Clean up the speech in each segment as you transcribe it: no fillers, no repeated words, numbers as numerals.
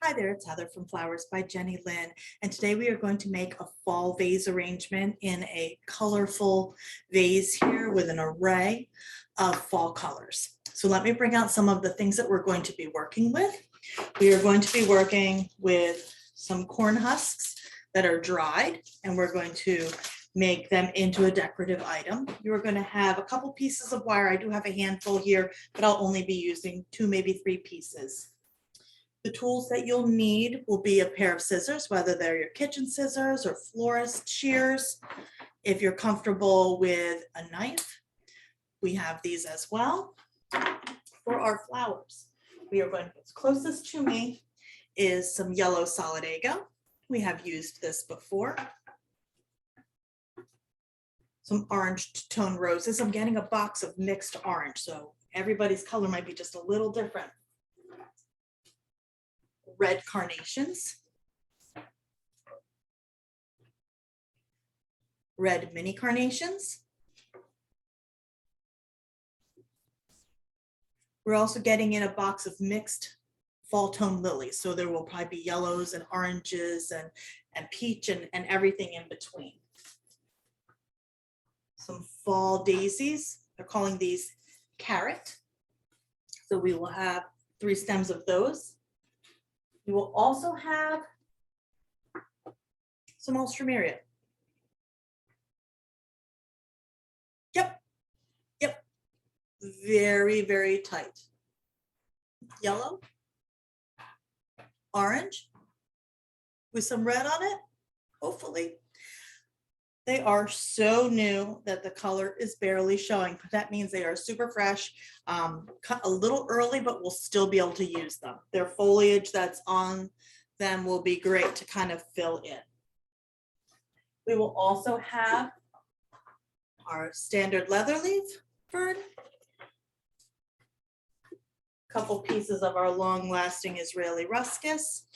Hi there, it's Heather from Flowers by Jenny Lynn, and today we are going to make a fall vase arrangement in a colorful vase here with an array of fall colors. So let me bring out some of the things that we're going to be working with. We are going to be working with some corn husks that are dried, and we're going to make them into a decorative item. You're going to have a couple pieces of wire. I do have a handful here, but I'll only be using 2, maybe 3 pieces. The tools that you'll need will be a pair of scissors, whether they're your kitchen scissors or florist shears. If you're comfortable with a knife, we have these as well. For our flowers, we are going to, what's closest to me is some yellow solidago. We have used this before. Some orange tone roses. I'm getting a box of mixed orange, so everybody's color might be just a little different. Red carnations, red mini carnations. We're also getting in a box of mixed fall tone lilies. So there will probably be yellows and oranges and peach and everything in between. Some fall daisies. They're calling these carrot. So we will have 3 stems of those. You will also have some alstroemeria. Yep. Very, very tight. Yellow, orange, with some red on it, hopefully. They are so new that the color is barely showing, but that means they are super fresh, cut a little early, but we'll still be able to use them. Their foliage that's on them will be great to kind of fill in. We will also have our standard leatherleaf fern, a couple pieces of our long-lasting Israeli ruscus,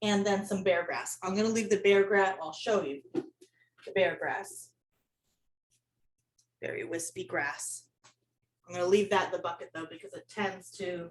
and then some bear grass. I'm going to leave the bear grass, I'll show you. The bear grass, very wispy grass. I'm going to leave that in the bucket though, because it tends to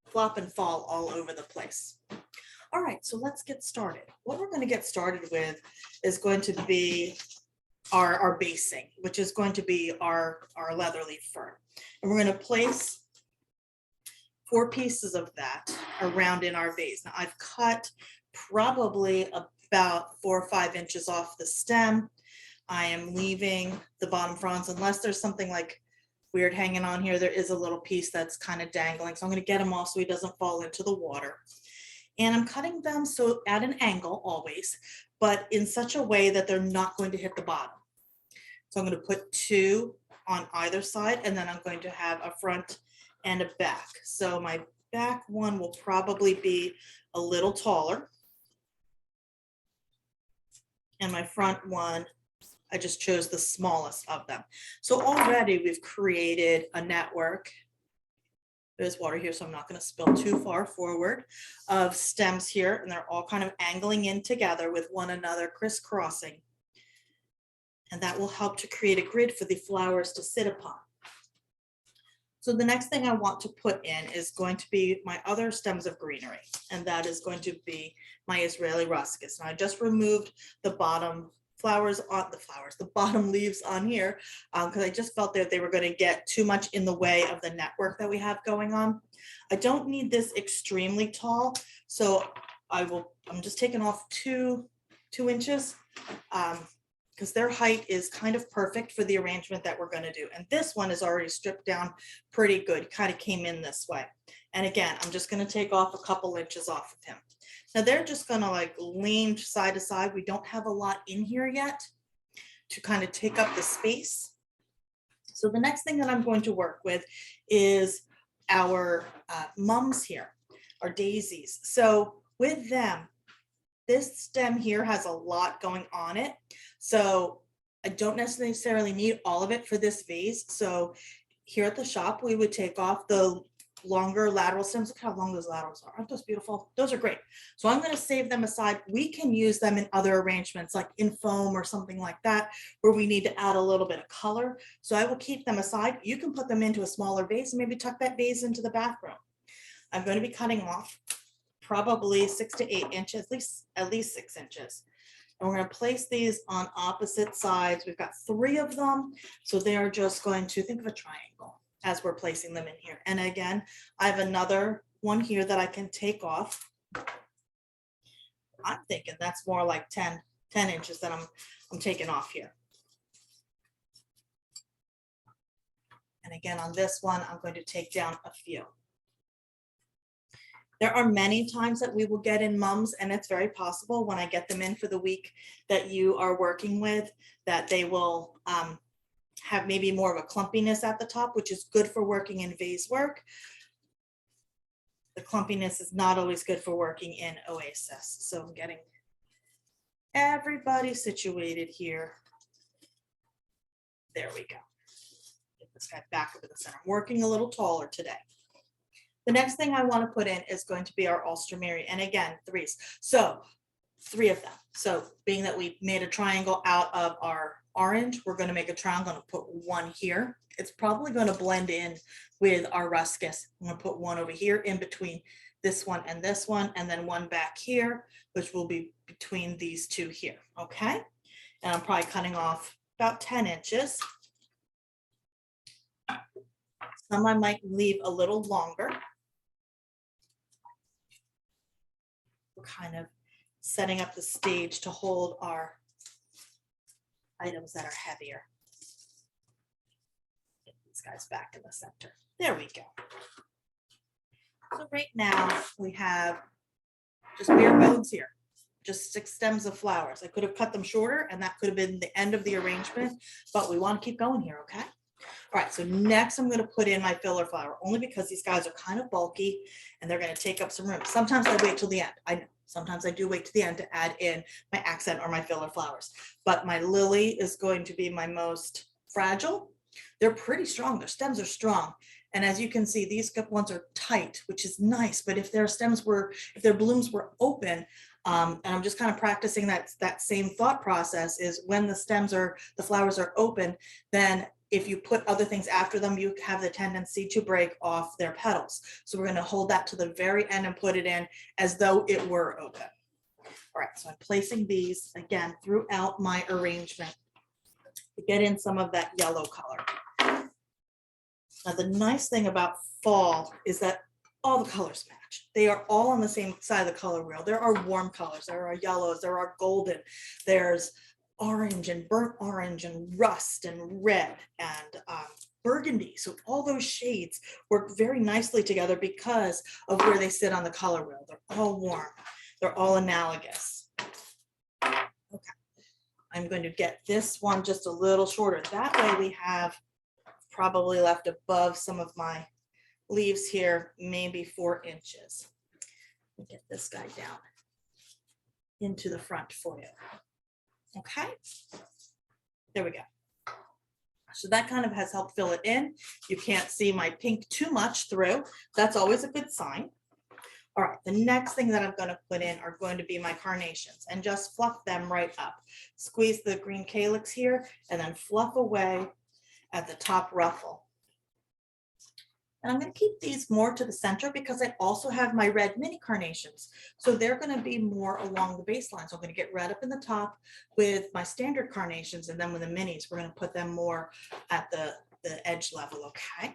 flop and fall all over the place. All right, so let's get started. What we're going to get started with is going to be our basing, which is going to be our leatherleaf fern. And we're going to place 4 pieces of that around in our vase. Now I've cut probably about 4 or 5 inches off the stem. I am leaving the bottom fronds, unless there's something like weird hanging on here. There is a little piece that's kind of dangling. So I'm going to get him off so he doesn't fall into the water. And I'm cutting them so at an angle always, but in such a way that they're not going to hit the bottom. So I'm going to put 2 on either side, and then I'm going to have a front and a back. So my back one will probably be a little taller. And my front one, I just chose the smallest of them. So already we've created a network. There's water here, so I'm not going to spill too far forward, of stems here, and they're all kind of angling in together with one another, crisscrossing. And that will help to create a grid for the flowers to sit upon. So the next thing I want to put in is going to be my other stems of greenery, and that is going to be my Israeli ruscus. And I just removed the bottom the bottom leaves on here, because I just felt that they were going to get too much in the way of the network that we have going on. I don't need this extremely tall, so I'm just taking off 2 inches, because their height is kind of perfect for the arrangement that we're going to do. And this one is already stripped down pretty good, kind of came in this way. And again, I'm just going to take off a couple inches off of him. Now they're just going to like lean side to side. We don't have a lot in here yet to kind of take up the space. So the next thing that I'm going to work with is our mums here, our daisies. So with them, this stem here has a lot going on it. So I don't necessarily need all of it for this vase. So here at the shop, we would take off the longer lateral stems. Look how long those laterals are. Aren't those beautiful? Those are great. So I'm going to save them aside. We can use them in other arrangements like in foam or something like that, where we need to add a little bit of color. So I will keep them aside. You can put them into a smaller vase and maybe tuck that vase into the bathroom. I'm going to be cutting off probably 6 to 8 inches, at least 6 inches. And we're going to place these on opposite sides. We've got 3 of them. So they are just going to think of a triangle as we're placing them in here. And again, I have another one here that I can take off. I'm thinking that's more like 10 inches that I'm taking off here. And again, on this one, I'm going to take down a few. There are many times that we will get in mums, and it's very possible when I get them in for the week that you are working with, that they will have maybe more of a clumpiness at the top, which is good for working in vase work. The clumpiness is not always good for working in Oasis. So I'm getting everybody situated here. There we go. Get this guy back over the center. I'm working a little taller today. The next thing I want to put in is going to be our Ulstramary. And again, 3s. So 3 of them. So being that we made a triangle out of our orange, we're going to make a triangle. I'm going to put 1 here. It's probably going to blend in with our ruscus. I'm going to put 1 over here in between this one, and then 1 back here, which will be between these 2 here. Okay. And I'm probably cutting off about 10 inches. Some I might leave a little longer. We're kind of setting up the stage to hold our items that are heavier. Get these guys back in the center. There we go. So right now we have just bare bones here, just 6 stems of flowers. I could have cut them shorter and that could have been the end of the arrangement, but we want to keep going here, okay? All right, so next I'm going to put in my filler flower, only because these guys are kind of bulky and they're going to take up some room. Sometimes I wait till the end. I know. Sometimes I do wait to the end to add in my accent or my filler flowers. But my lily is going to be my most fragile. They're pretty strong. Their stems are strong. And as you can see, these ones are tight, which is nice. But if their blooms were open, and I'm just kind of practicing that same thought process, is when the flowers are open, then if you put other things after them, you have the tendency to break off their petals. So we're going to hold that to the very end and put it in as though it were open. All right, so I'm placing these again throughout my arrangement to get in some of that yellow color. Now, the nice thing about fall is that all the colors match. They are all on the same side of the color wheel. There are warm colors, there are yellows, there are golden, there's orange and burnt orange and rust and red and burgundy. So all those shades work very nicely together because of where they sit on the color wheel. They're all warm. They're all analogous. Okay. I'm going to get this one just a little shorter. That way we have probably left above some of my leaves here, maybe 4 inches. Get this guy down into the front for you. Okay, there we go. So that kind of has helped fill it in. You can't see my pink too much through. That's always a good sign. All right, the next thing that I'm going to put in are going to be my carnations, and just fluff them right up. Squeeze the green calyx here and then fluff away at the top ruffle. And I'm going to keep these more to the center because I also have my red mini carnations. So they're going to be more along the baseline. So I'm going to get red up in the top with my standard carnations. And then with the minis, we're going to put them more at the edge level. Okay.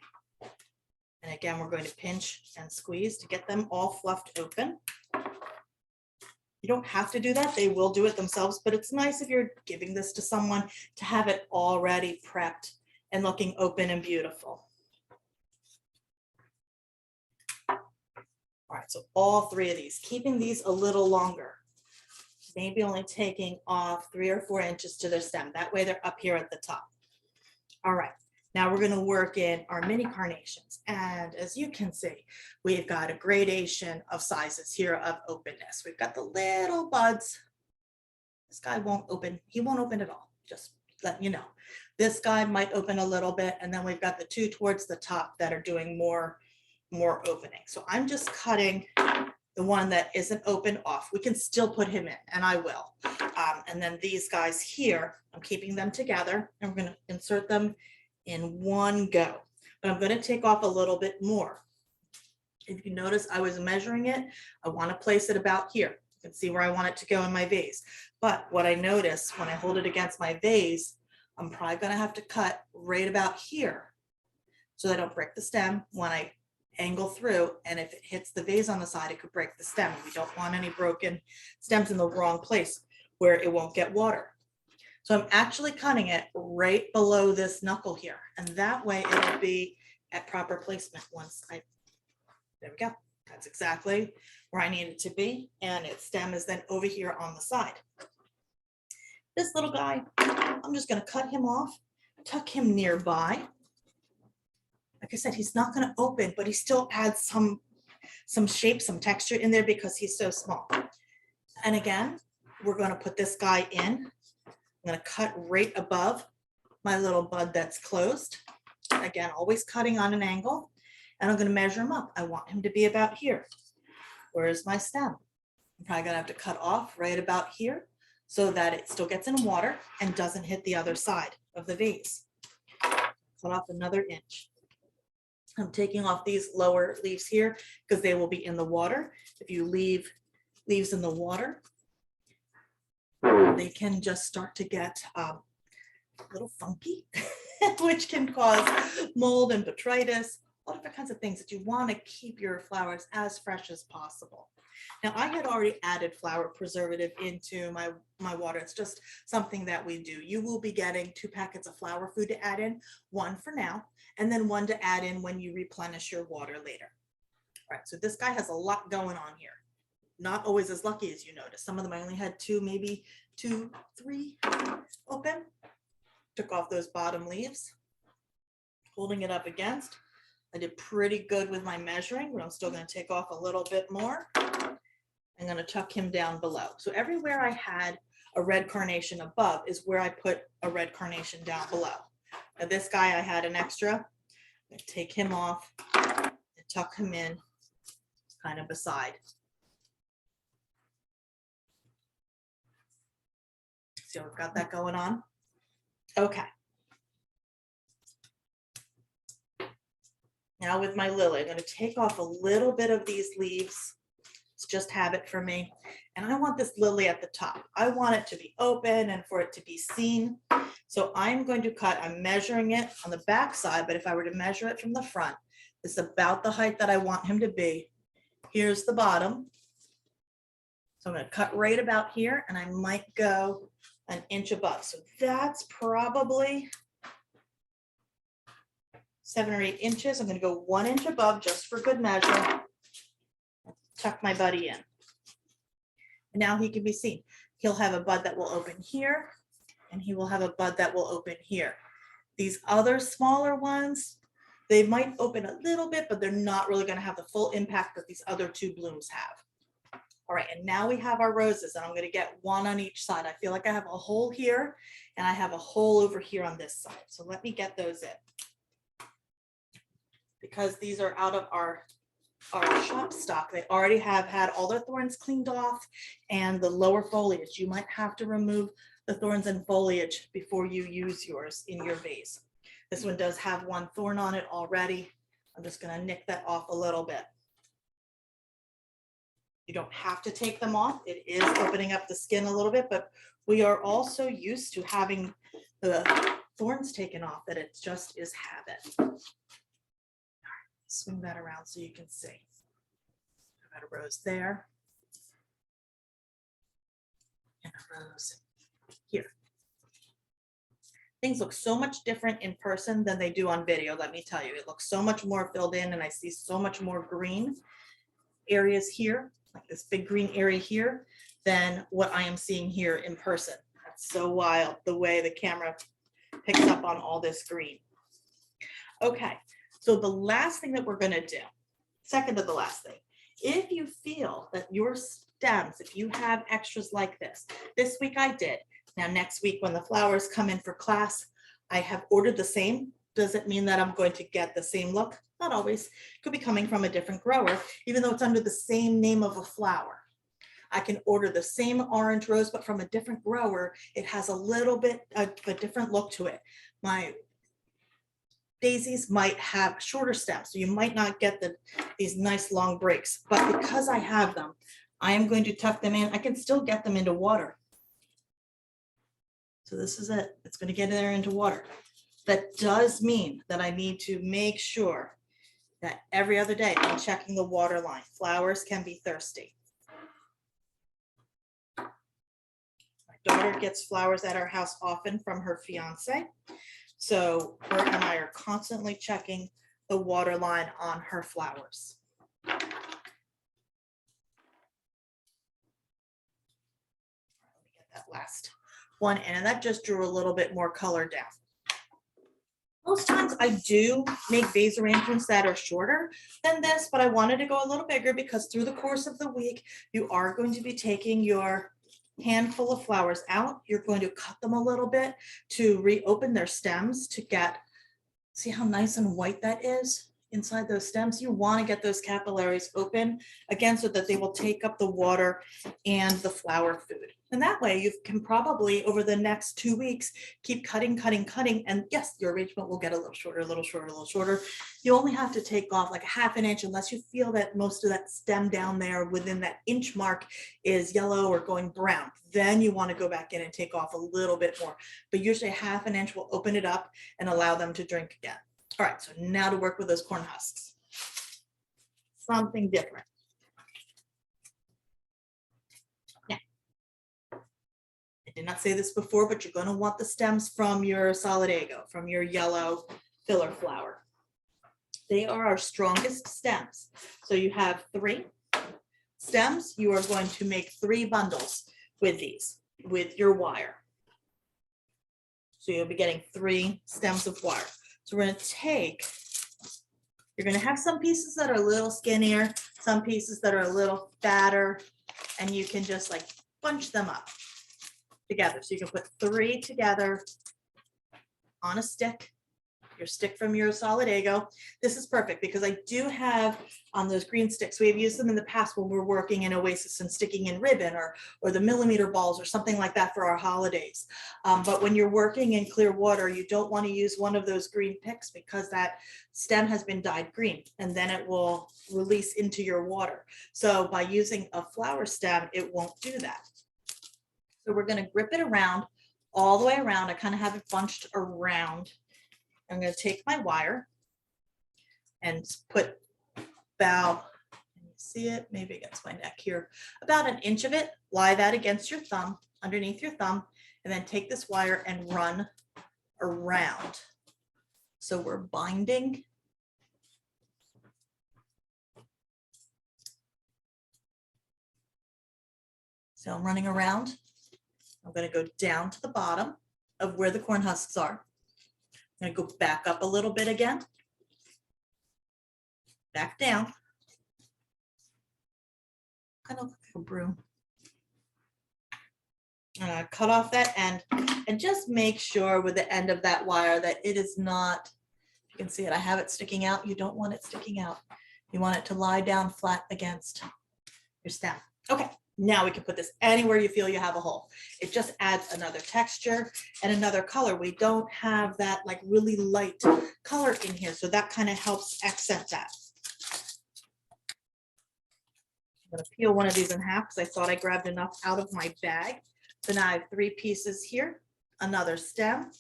And again, we're going to pinch and squeeze to get them all fluffed open. You don't have to do that. They will do it themselves, but it's nice if you're giving this to someone to have it already prepped and looking open and beautiful. All right, so all 3 of these, keeping these a little longer, maybe only taking off 3 or 4 inches to their stem. That way they're up here at the top. All right, now we're going to work in our mini carnations. And as you can see, we've got a gradation of sizes here of openness. We've got the little buds. This guy won't open. He won't open at all. Just letting you know. This guy might open a little bit. And then we've got the 2 towards the top that are doing more opening. So I'm just cutting the one that isn't open off. We can still put him in, and I will. And then these guys here, I'm keeping them together, and we're going to insert them in one go. But I'm going to take off a little bit more. If you notice, I was measuring it. I want to place it about here. You can see where I want it to go in my vase. But what I notice when I hold it against my vase, I'm probably going to have to cut right about here so that I don't break the stem when I angle through. And if it hits the vase on the side, it could break the stem. We don't want any broken stems in the wrong place where it won't get water. So I'm actually cutting it right below this knuckle here. And that way it'll be at proper placement once there we go. That's exactly where I need it to be. And its stem is then over here on the side. This little guy, I'm just going to cut him off, tuck him nearby. Like I said, he's not going to open, but he still adds some shape, some texture in there because he's so small. And again, we're going to put this guy in. I'm going to cut right above my little bud that's closed. Again, always cutting on an angle. And I'm going to measure him up. I want him to be about here. Where's my stem? I'm probably going to have to cut off right about here so that it still gets in water and doesn't hit the other side of the vase. Cut off another inch. I'm taking off these lower leaves here because they will be in the water. If you leave leaves in the water, they can just start to get a little funky, which can cause mold and botrytis, all different kinds of things that you want to keep your flowers as fresh as possible. Now, I had already added flower preservative into my water. It's just something that we do. You will be getting 2 packets of flower food to add in, 1 for now, and then 1 to add in when you replenish your water later. All right, so this guy has a lot going on here. Not always as lucky as you notice. Some of them I only had 2, maybe 2, 3 open. Took off those bottom leaves, holding it up against. I did pretty good with my measuring, but I'm still going to take off a little bit more. I'm going to tuck him down below. So everywhere I had a red carnation above is where I put a red carnation down below. Now this guy, I had an extra. I'm going to take him off and tuck him in kind of beside. So we've got that going on. Okay. Now with my lily, I'm going to take off a little bit of these leaves. It's just habit for me. And I want this lily at the top. I want it to be open and for it to be seen. So I'm going to cut, I'm measuring it on the back side, but if I were to measure it from the front, it's about the height that I want him to be. Here's the bottom. So I'm going to cut right about here and I might go an inch above. So that's probably 7 or 8 inches. I'm going to go 1 inch above just for good measure. Tuck my buddy in. And now he can be seen. He'll have a bud that will open here and he will have a bud that will open here. These other smaller ones, they might open a little bit, but they're not really going to have the full impact that these other 2 blooms have. All right, and now we have our roses, and I'm going to get 1 on each side. I feel like I have a hole here, and I have a hole over here on this side. So let me get those in. Because these are out of our shop stock, they already have had all their thorns cleaned off and the lower foliage. You might have to remove the thorns and foliage before you use yours in your vase. This one does have 1 thorn on it already. I'm just going to nick that off a little bit. You don't have to take them off. It is opening up the skin a little bit, but we are also used to having the thorns taken off that it just is habit. All right, swing that around so you can see. I've got a rose there and a rose here. Things look so much different in person than they do on video, let me tell you. It looks so much more filled in and I see so much more green areas here, like this big green area here, than what I am seeing here in person. That's so wild, the way the camera picks up on all this green. Okay, so the last thing that we're gonna do, second to the last thing, if you feel that your stems, if you have extras like this week I did. Now next week when the flowers come in for class, I have ordered the same. Does it mean that I'm going to get the same look? Not always. It could be coming from a different grower, even though it's under the same name of a flower. I can order the same orange rose, but from a different grower. It has a little bit of a different look to it. My daisies might have shorter stems, so you might not get these nice long breaks, but because I have them, I am going to tuck them in. I can still get them into water. So this is it. It's going to get in there into water. That does mean that I need to make sure that every other day I'm checking the water line. Flowers can be thirsty. My daughter gets flowers at our house often from her fiance. So her and I are constantly checking the water line on her flowers. Let me get that last one in, and that just drew a little bit more color down. Most times I do make vase arrangements that are shorter than this, but I wanted to go a little bigger because through the course of the week, you are going to be taking your handful of flowers out. You're going to cut them a little bit to reopen their stems to get, see how nice and white that is inside those stems. You want to get those capillaries open again so that they will take up the water and the flower food. And that way you can probably over the next 2 weeks keep cutting, and yes, your arrangement will get a little shorter, a little shorter, a little shorter. You only have to take off like a ½ inch unless you feel that most of that stem down there within that inch mark is yellow or going brown. Then you want to go back in and take off a little bit more, but usually ½ inch will open it up and allow them to drink again. All right, so now to work with those corn husks. Something different. Now, I did not say this before, but you're going to want the stems from your solidago, from your yellow filler flower. They are our strongest stems. So you have 3 stems. You are going to make 3 bundles with these, with your wire. So you'll be getting 3 stems of wire. So we're going to take, you're going to have some pieces that are a little skinnier, some pieces that are a little fatter, and you can just like bunch them up together. So you can put 3 together on a stick, your stick from your solidago. This is perfect because I do have those green sticks. We've used them in the past when we're working in Oasis and sticking in ribbon or the millimeter balls or something like that for our holidays. But when you're working in clear water, you don't want to use one of those green picks because that stem has been dyed green and then it will release into your water. So by using a flower stem, it won't do that. So we're going to grip it around all the way around. I kind of have it bunched around. I'm going to take my wire and put about, can you see it? Maybe against my neck here, about 1 inch of it, lie that against your thumb, underneath your thumb, and then take this wire and run around. So we're binding. So I'm running around. I'm going to go down to the bottom of where the corn husks are. I'm going to go back up a little bit again, back down, kind of like a broom. Cut off that end and just make sure with the end of that wire that it is not, you can see it, I have it sticking out. You don't want it sticking out. You want it to lie down flat against your stem. Okay. Now we can put this anywhere you feel you have a hole. It just adds another texture and another color. We don't have that like really light color in here, so that kind of helps accent that. I'm going to peel one of these in half because I thought I grabbed enough out of my bag. So now I have 3 pieces here, another stem.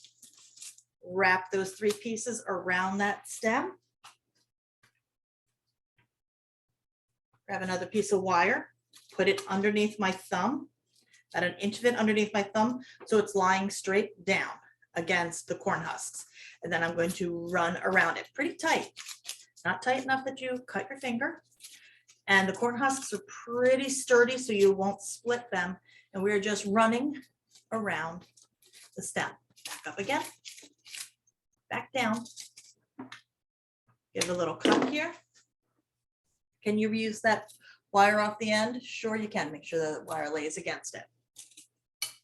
Wrap those 3 pieces around that stem. Grab another piece of wire. Put it underneath my thumb, about 1 inch of it underneath my thumb, so it's lying straight down against the corn husks. And then I'm going to run around it pretty tight, not tight enough that you cut your finger. And the corn husks are pretty sturdy, so you won't split them. And we're just running around the stem. Back up again, back down. Give a little cut here. Can you reuse that wire off the end? Sure you can. Make sure the wire lays against it.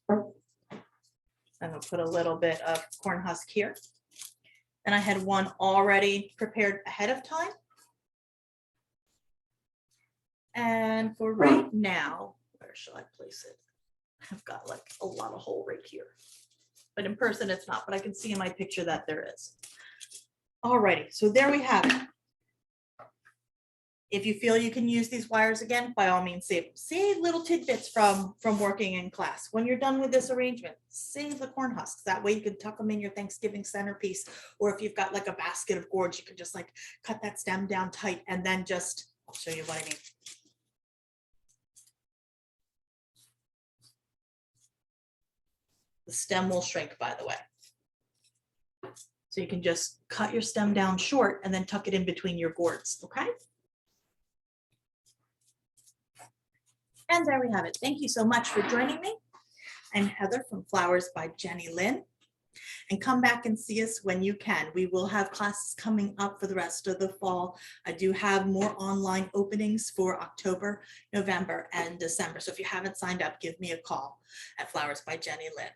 I'm going to put a little bit of corn husk here. And I had one already prepared ahead of time. And for right now, where shall I place it? I've got like a lot of hole right here. But in person it's not, but I can see in my picture that there is. Alrighty, so there we have it. If you feel you can use these wires again, by all means, save little tidbits from working in class. When you're done with this arrangement, save the corn husks. That way you can tuck them in your Thanksgiving centerpiece. Or if you've got like a basket of gourds, you can just like cut that stem down tight and then just, I'll show you what I mean. The stem will shrink, by the way. So you can just cut your stem down short and then tuck it in between your gourds, okay? And there we have it. Thank you so much for joining me. I'm Heather from Flowers by Jenny Lynn. And come back and see us when you can. We will have classes coming up for the rest of the fall. I do have more online openings for October, November, and December. So if you haven't signed up, give me a call at Flowers by Jenny Lynn.